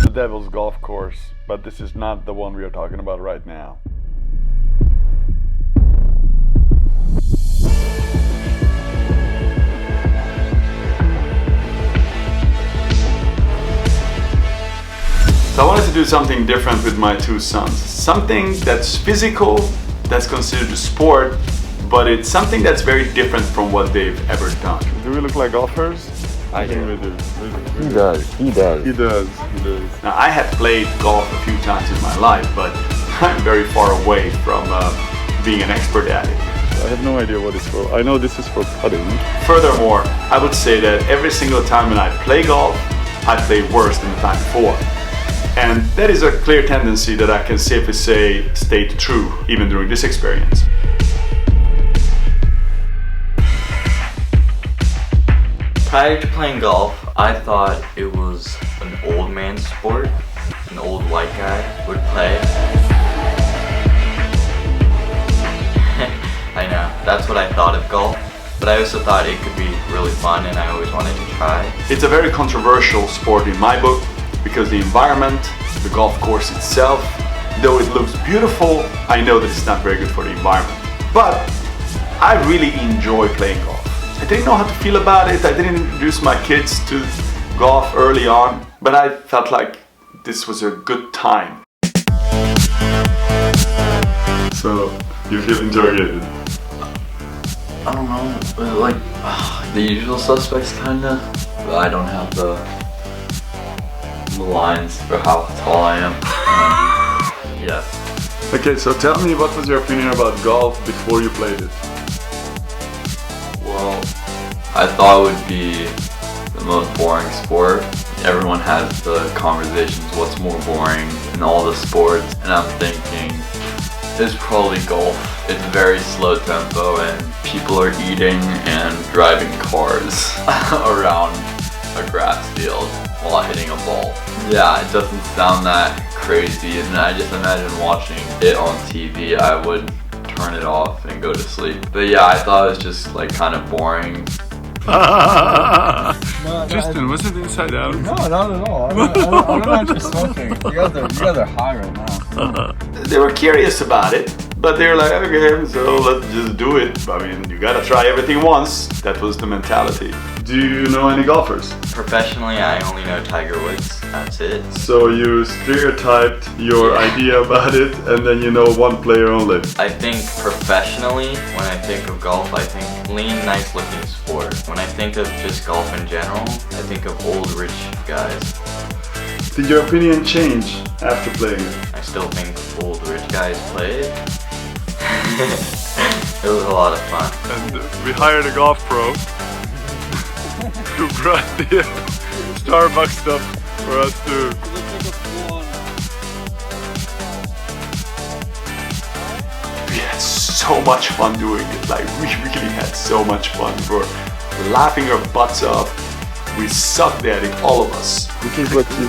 the Devil's Golf Course, but this is not the one we are talking about right now. So I wanted to do something different with my two sons. Something that's physical, that's considered a sport, but it's something that's very different from what they've ever done. Do we look like golfers? I do. We do. He does. He does. Now, I have played golf a few times in my life, but I'm very far away from being an expert at it. I have no idea what it's for. I know this is for putting. Furthermore, I would say that every single time when I play golf, I play worse than the time before. And that is a clear tendency that I can safely say stayed true even during this experience. Prior to playing golf, I thought it was an old man sport. An old white guy would play. I know, that's what I thought of golf. But I also thought it could be really fun and I always wanted to try. It's a very controversial sport in my book because the environment, the golf course itself, though it looks beautiful, I know that it's not very good for the environment. But I really enjoy playing golf. I didn't know how to feel about it. I didn't introduce my kids to golf early on, but I felt like this was a good time. So, you feel interrogated? I don't know, like the usual suspects kinda, but I don't have the lines for how tall I am. Yeah. Okay, so tell me, what was your opinion about golf before you played it? Well, I thought it would be the most boring sport. Everyone has the conversations, what's more boring in all the sports, and I'm thinking, it's probably golf. It's very slow tempo and people are eating and driving cars around a grass field while hitting a ball. Yeah, it doesn't sound that crazy, and I just imagine watching it on TV, I would turn it off and go to sleep. But yeah, I thought it was just like kind of boring. Tristan, was it inside out? No, not at all. I'm actually smoking. You guys are high right now. They were curious about it, but they were like, okay, so let's just do it. I mean, you gotta try everything once. That was the mentality. Do you know any golfers? Professionally, I only know Tiger Woods. That's it. So you stereotyped your idea about it, and then you know one player only. I think professionally, when I think of golf, I think clean, nice-looking sport. When I think of just golf in general, I think of old, rich guys. Did your opinion change after playing it? I still think old, rich guys play it. It was a lot of fun. And we hired a golf pro who brought the Starbucks stuff for us to. We had so much fun doing it. Like, we really had so much fun. We were laughing our butts off. We sucked at it, all of us. This is what you.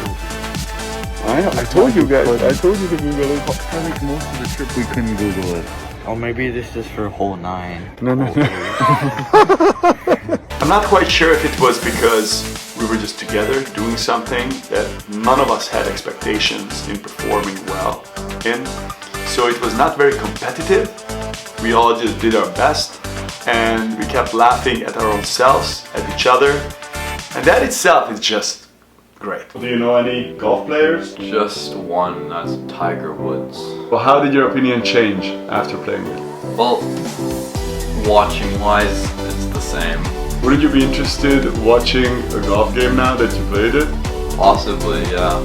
I told you guys. I told you to Google it. I think most of the trip we couldn't Google it. Or maybe this is for hole 9. No. I'm not quite sure if it was because we were just together doing something that none of us had expectations in performing well in. So it was not very competitive. We all just did our best and we kept laughing at our own selves, at each other. And that itself is just great. Do you know any golf players? Just one, that's Tiger Woods. Well, how did your opinion change after playing it? Well, watching wise, it's the same. Wouldn't you be interested in watching a golf game now that you played it? Possibly, yeah.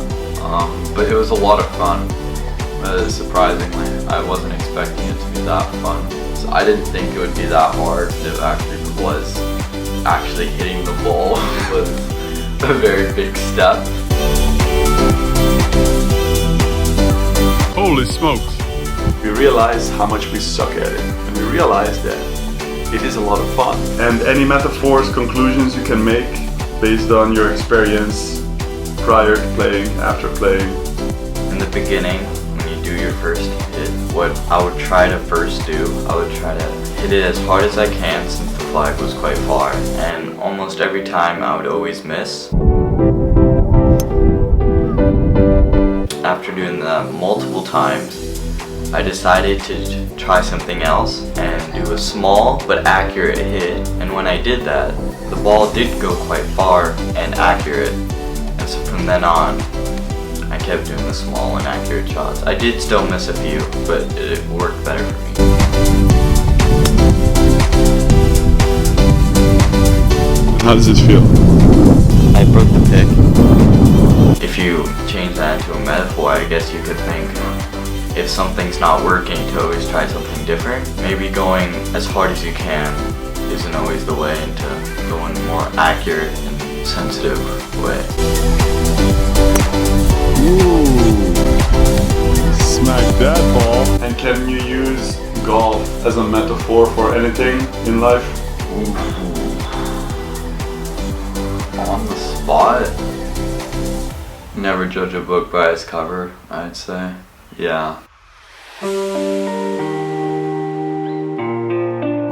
But it was a lot of fun. Surprisingly, I wasn't expecting it to be that fun. So I didn't think it would be that hard. It actually was. Actually hitting the ball was a very big step. Holy smokes! We realized how much we suck at it, and we realized that it is a lot of fun. And any metaphors, conclusions you can make based on your experience prior to playing, after playing? In the beginning, when you do your first hit, what I would try to first do, I would try to hit it as hard as I can since the flag was quite far, and almost every time I would always miss. after doing that multiple times, I decided to try something else and do a small but accurate hit. And when I did that, the ball did go quite far and accurate. And so from then on, I kept doing the small and accurate shots. I did still miss a few, but it worked better for me. How does this feel? I broke the pick. If you change that into a metaphor, I guess you could think if something's not working, to always try something different. Maybe going as hard as you can isn't always the way, and to go in a more accurate and sensitive way. Ooh. Smack that ball. And can you use golf as a metaphor for anything in life? Ooh. On the spot? Never judge a book by its cover, I'd say. Yeah.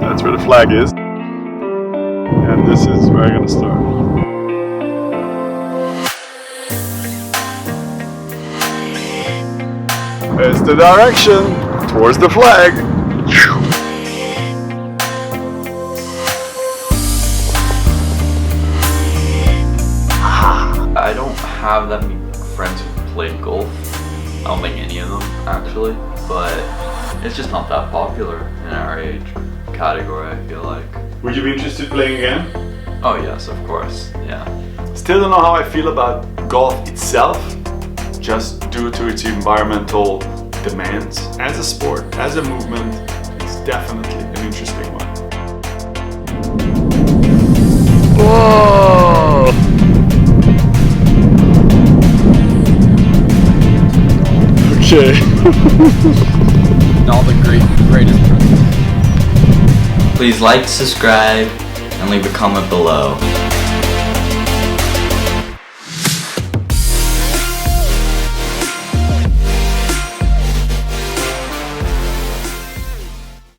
That's where the flag is. And this is where I'm gonna start. It's the direction towards the flag. I don't have that many friends who play golf. I don't think any of them actually, but it's just not that popular in our age category, I feel like. Would you be interested in playing again? Oh yes, of course, yeah. Still don't know how I feel about golf itself, just due to its environmental demands. As a sport, as a movement, it's definitely an interesting one. Whoa! Okay. All the greatest presents. Please like, subscribe, and leave a comment below.